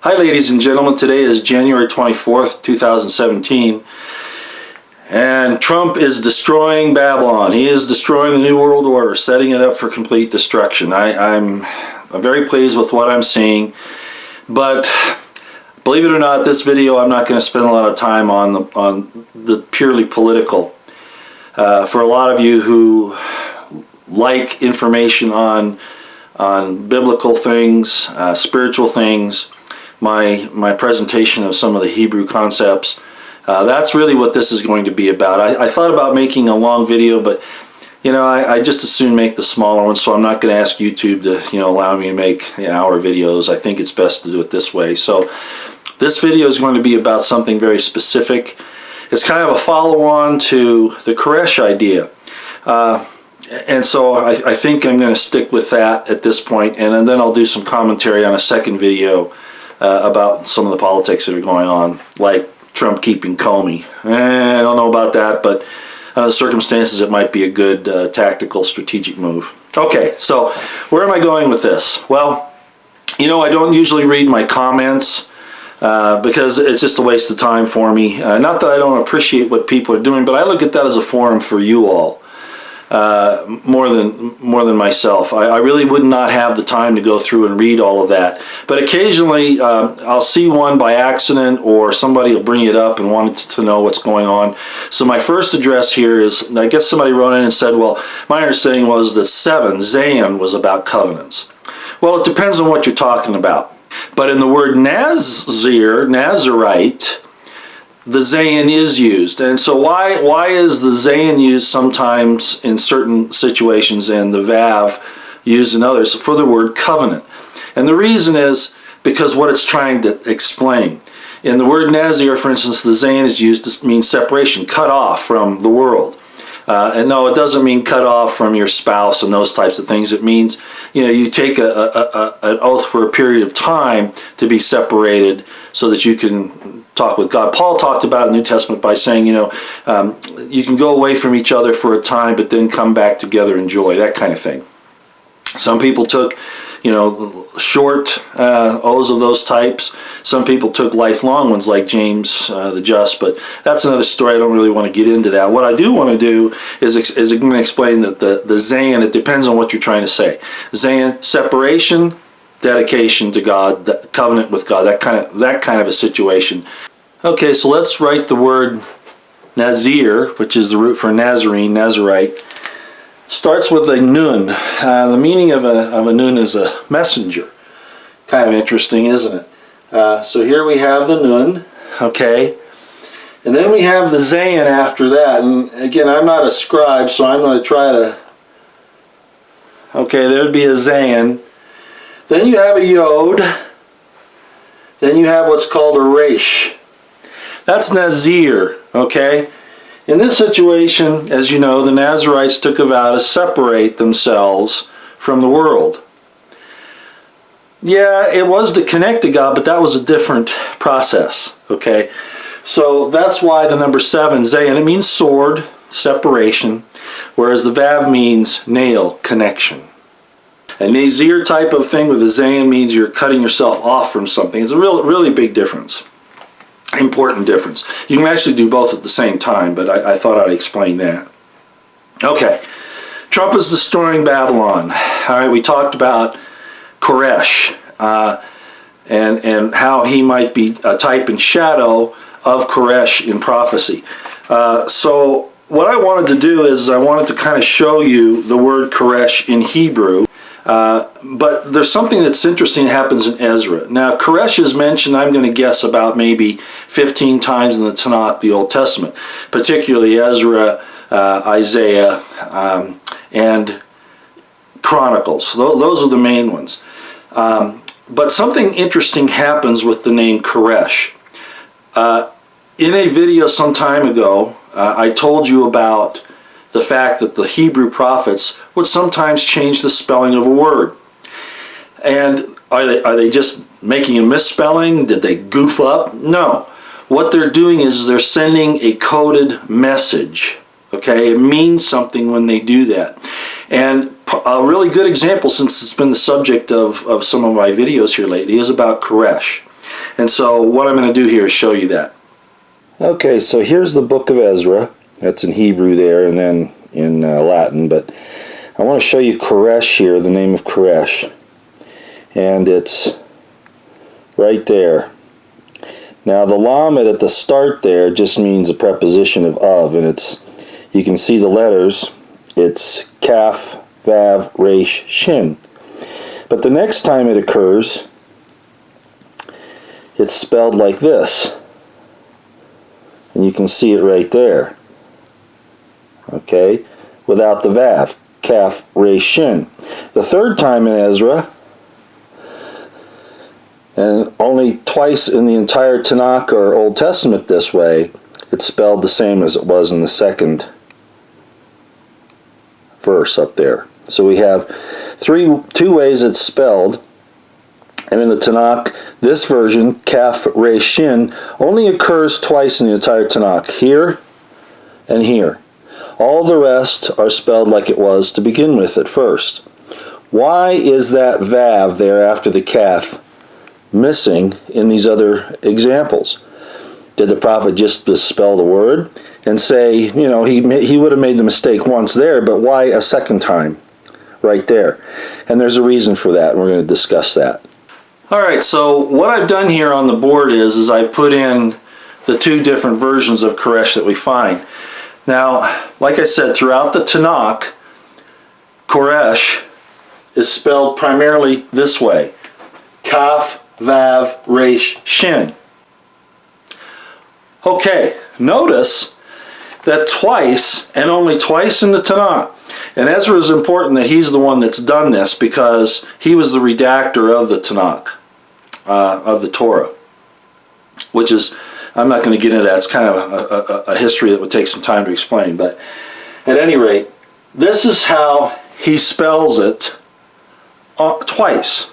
Hi ladies and gentlemen, today is January 24th, 2017, and Trump is destroying Babylon. He is destroying the New World Order, setting it up for complete destruction. I'm very pleased with what I'm seeing, but believe it or not, this video I'm not going to spend a lot of time on the purely political. For a lot of you who like information on biblical things, spiritual things, my presentation of some of the Hebrew concepts, that's really what this is going to be about. I thought about making a long video, but you know, I just as soon make the smaller one, so I'm not going to ask YouTube to allow me to make hour videos. I think it's best to do it this way. So this video is going to be about something very specific. It's kind of a follow-on to the Koresh idea. And so I think I'm going to stick with that at this point, and then I'll do some commentary on a second video about some of the politics that are going on, like Trump keeping Comey. I don't know about that, but under the circumstances it might be a good tactical, strategic move. Okay, so where am I going with this? Well, I don't usually read my comments because it's just a waste of time for me. Not that I don't appreciate what people are doing, but I look at that as a forum for you all. More than myself. I really would not have the time to go through and read all of that. But occasionally I'll see one by accident, or somebody will bring it up and wanted to know what's going on. So my first address here is, I guess somebody wrote in and said, well, my understanding was that Zayin was about covenants. Well, it depends on what you're talking about. But in the word Nazarite, the Zayin is used. And so why is the Zayin used sometimes in certain situations and the Vav used in others? For the word covenant. And the reason is because what it's trying to explain. In the word Nazir, for instance, the Zayin is used to mean separation, cut off from the world. And no, it doesn't mean cut off from your spouse and those types of things. It means, you take an oath for a period of time to be separated so that you can talk with God. Paul talked about in the New Testament by saying, you can go away from each other for a time, but then come back together in joy, that kind of thing. Some people took, short oaths of those types. Some people took lifelong ones like James the Just, but that's another story. I don't really want to get into that. What I do want to do is I'm going to explain that the Zayin, it depends on what you're trying to say. Zayin, separation, dedication to God, covenant with God, that kind of a situation. Okay, so let's write the word Nazir, which is the root for Nazarene, Nazarite. Starts with a nun. The meaning of a nun is a messenger. Kind of interesting, isn't it? So here we have the nun, okay? And then we have the Zayin after that. And again, I'm not a scribe, so I'm going to try to... Okay, there would be a Zayin. Then you have a Yod. Then you have what's called a Resh. That's Nazir, okay? In this situation, as you know, the Nazarites took a vow to separate themselves from the world. Yeah, it was to connect to God, but that was a different process, okay? So that's why the number 7, Zayin, it means sword, separation, whereas the Vav means nail, connection. A Nazir type of thing with a Zayin means you're cutting yourself off from something. It's a really big difference. Important difference. You can actually do both at the same time, but I thought I'd explain that. Okay, Trump is destroying Babylon. All right, we talked about Koresh and how he might be a type and shadow of Koresh in prophecy. So what I wanted to do is I wanted to kind of show you the word Koresh in Hebrew. But there's something that's interesting that happens in Ezra. Now, Koresh is mentioned, I'm going to guess, about maybe 15 times in the Tanakh, the Old Testament, particularly Ezra, Isaiah, and Chronicles. Those are the main ones. But something interesting happens with the name Koresh. In a video some time ago, I told you about the fact that the Hebrew prophets would sometimes change the spelling of a word. And are they just making a misspelling? Did they goof up? No. What they're doing is they're sending a coded message. Okay, it means something when they do that. And a really good example, since it's been the subject of some of my videos here lately, is about Koresh. And so what I'm going to do here is show you that. Okay, so here's the book of Ezra. That's in Hebrew there, and then in Latin. But I want to show you Koresh here, the name of Koresh. And it's right there. Now the lamed at the start there just means a preposition of, and it's, you can see the letters. It's Kaf, Vav, Resh, Shin. But the next time it occurs, it's spelled like this. And you can see it right there. Okay, without the Vav. Kaf, Resh, Shin. The third time in Ezra, and only twice in the entire Tanakh or Old Testament this way, it's spelled the same as it was in the second verse up there. So we have two ways it's spelled. And in the Tanakh, this version, Kaf, Resh, Shin, only occurs twice in the entire Tanakh, here and here. All the rest are spelled like it was to begin with at first. Why is that Vav there after the Kaf missing in these other examples? Did the prophet just misspell the word and say, you know, he would have made the mistake once there, but why a second time right there? And there's a reason for that, and we're going to discuss that. Alright, so what I've done here on the board is I've put in the two different versions of Koresh that we find. Now, like I said, throughout the Tanakh, Koresh is spelled primarily this way. Kaf, Vav, Resh, Shin. Okay, notice that twice, and only twice in the Tanakh. And Ezra is important that he's the one that's done this because he was the redactor of the Tanakh, of the Torah. Which is, I'm not going to get into that, it's kind of a history that would take some time to explain. But at any rate, this is how he spells it twice.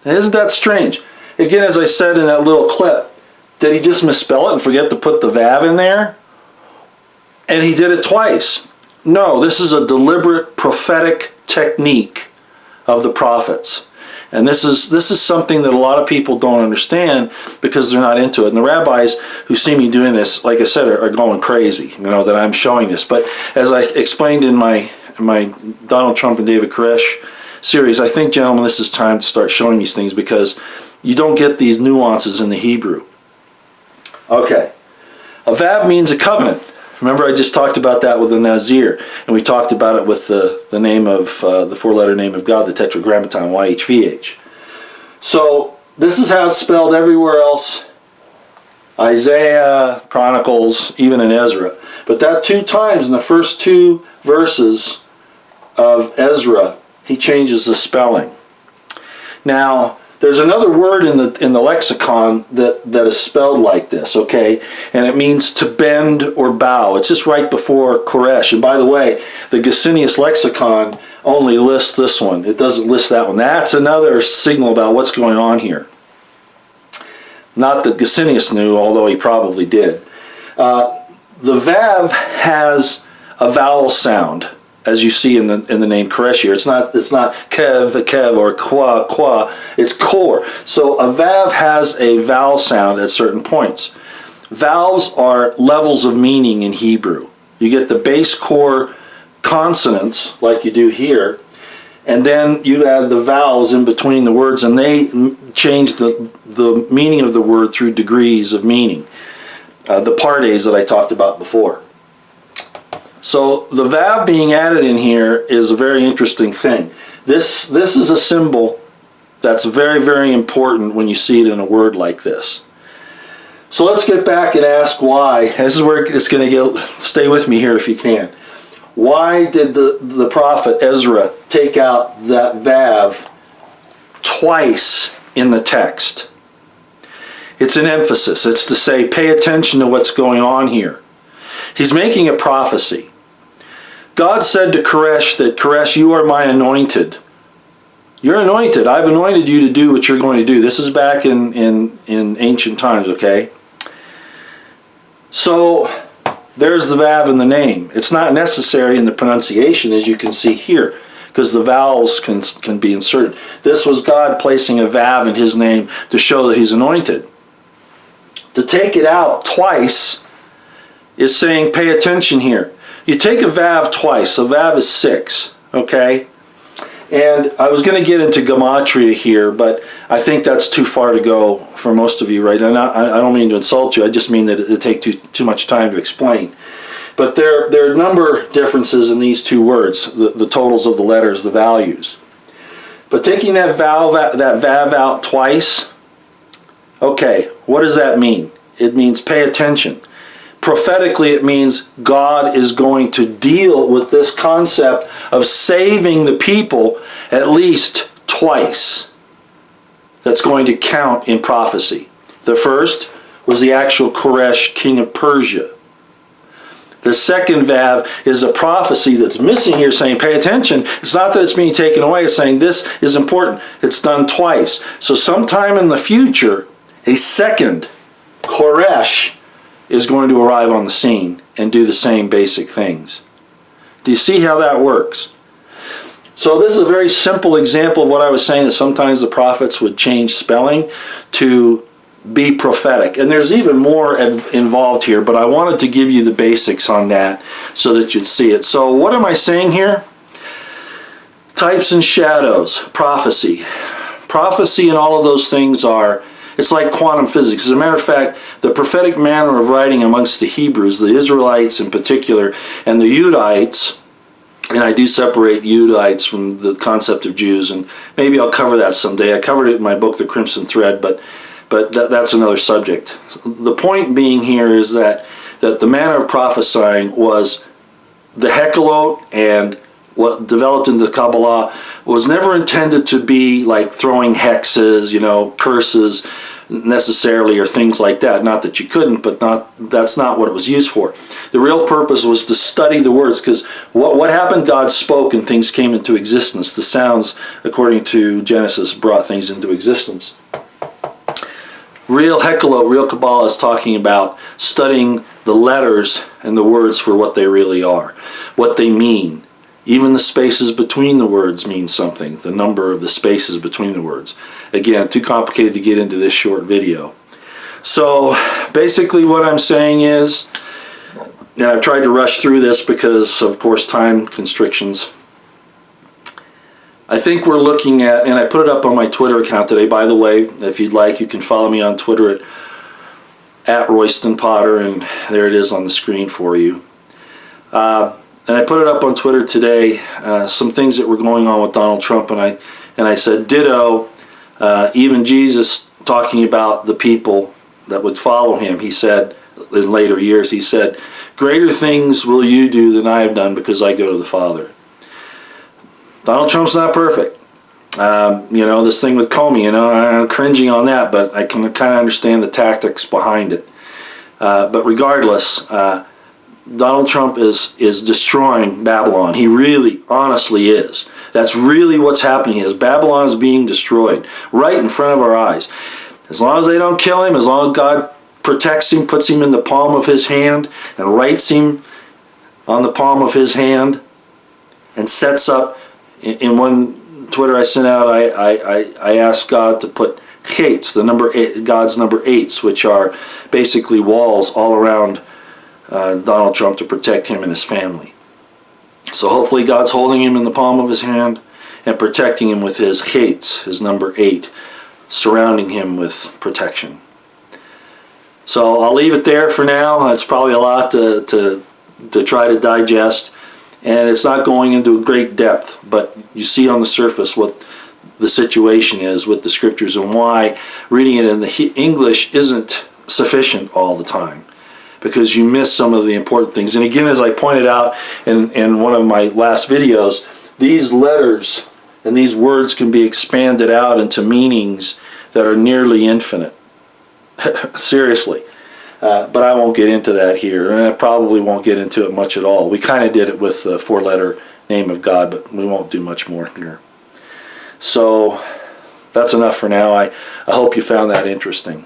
And isn't that strange? Again, as I said in that little clip, did he just misspell it and forget to put the Vav in there? And he did it twice. No, this is a deliberate prophetic technique of the prophets. And this is something that a lot of people don't understand because they're not into it. And the rabbis who see me doing this, like I said, are going crazy, you know, that I'm showing this. But as I explained in my Donald Trump and David Koresh series, I think, gentlemen, this is time to start showing these things because you don't get these nuances in the Hebrew. Okay. A Vav means a covenant. Remember, I just talked about that with the Nazir, and we talked about it with the name of the four-letter name of God, the Tetragrammaton, YHVH. So this is how it's spelled everywhere else. Isaiah, Chronicles, even in Ezra. But that two times in the first two verses of Ezra, he changes the spelling. Now, there's another word in the lexicon that is spelled like this, okay? And it means to bend or bow. It's just right before Koresh. And by the way, the Gesenius lexicon only lists this one. It doesn't list that one. That's another signal about what's going on here. Not that Gesenius knew, although he probably did. The Vav has a vowel sound, as you see in the name Koresh here. It's not kev or qua. It's kor. So a Vav has a vowel sound at certain points. Vowels are levels of meaning in Hebrew. You get the base core consonants like you do here, and then you add the vowels in between the words, and they change the meaning of the word through degrees of meaning. The pardes that I talked about before. So the Vav being added in here is a very interesting thing. This is a symbol that's very, very important when you see it in a word like this. So let's get back and ask why. This is where it's going to stay with me here if you can. Why did the prophet Ezra take out that Vav twice in the text? It's an emphasis. It's to say, pay attention to what's going on here. He's making a prophecy. God said to Koresh that, Koresh, you are my anointed. You're anointed. I've anointed you to do what you're going to do. This is back in ancient times, okay? So there's the Vav in the name. It's not necessary in the pronunciation, as you can see here, because the vowels can be inserted. This was God placing a Vav in his name to show that he's anointed. to take it out twice is saying, pay attention here. You take a vav twice. A vav is 6, okay? And I was going to get into gematria here, but I think that's too far to go for most of you, right? And I don't mean to insult you. I just mean that it takes too much time to explain. But there are number differences in these two words, the totals of the letters, the values. But taking that vav out twice, okay, what does that mean? It means pay attention. Prophetically, it means God is going to deal with this concept of saving the people at least twice. That's going to count in prophecy. The first was the actual Koresh, king of Persia. The second vav is a prophecy that's missing here, saying, pay attention. It's not that it's being taken away. It's saying this is important. It's done twice. So sometime in the future, a second Koresh is going to arrive on the scene and do the same basic things. Do you see how that works? So this is a very simple example of what I was saying, that sometimes the prophets would change spelling to be prophetic. And there's even more involved here, but I wanted to give you the basics on that so that you'd see it. So what am I saying here? Types and shadows, prophecy. Prophecy and all of those things are, it's like quantum physics. As a matter of fact, the prophetic manner of writing amongst the Hebrews, the Israelites in particular, and the Judites, and I do separate Judites from the concept of Jews, and maybe I'll cover that someday. I covered it in my book, The Crimson Thread, but that's another subject. The point being here is that the manner of prophesying was the Hekkelot, and what developed into the Kabbalah was never intended to be like throwing hexes, curses necessarily, or things like that. Not that you couldn't, but that's not what it was used for. The real purpose was to study the words, because what happened? God spoke and things came into existence. The sounds, according to Genesis, brought things into existence. Real Hekkelot, real Kabbalah is talking about studying the letters and the words for what they really are, what they mean. Even the spaces between the words mean something, the number of the spaces between the words. Again, too complicated to get into this short video. So basically what I'm saying is, and I've tried to rush through this because of course time constrictions, I think we're looking at, and I put it up on my Twitter account today, by the way, if you'd like, you can follow me on Twitter at Royston Potter, and there it is on the screen for you. And I put it up on Twitter today, some things that were going on with Donald Trump, and I said, ditto, even Jesus talking about the people that would follow him, he said, in later years, he said, greater things will you do than I have done because I go to the Father. Donald Trump's not perfect. This thing with Comey, I'm cringing on that, but I can kind of understand the tactics behind it. But regardless, Donald Trump is destroying Babylon. He really, honestly is. That's really what's happening, is Babylon is being destroyed right in front of our eyes. As long as they don't kill him, as long as God protects him, puts him in the palm of his hand, and writes him on the palm of his hand, and sets up, in one Twitter I sent out, I asked God to put gates, the number 8, God's number 8s, which are basically walls all around Donald Trump to protect him and his family. So hopefully God's holding him in the palm of his hand and protecting him with his gates, his number 8, surrounding him with protection. So I'll leave it there for now. It's probably a lot to try to digest, and it's not going into a great depth, but you see on the surface what the situation is with the scriptures and why reading it in the English isn't sufficient all the time, because you miss some of the important things. And again, as I pointed out in one of my last videos, these letters and these words can be expanded out into meanings that are nearly infinite. Seriously. But I won't get into that here, and I probably won't get into it much at all. We kind of did it with the 4-letter name of God, but we won't do much more here. So that's enough for now. I hope you found that interesting.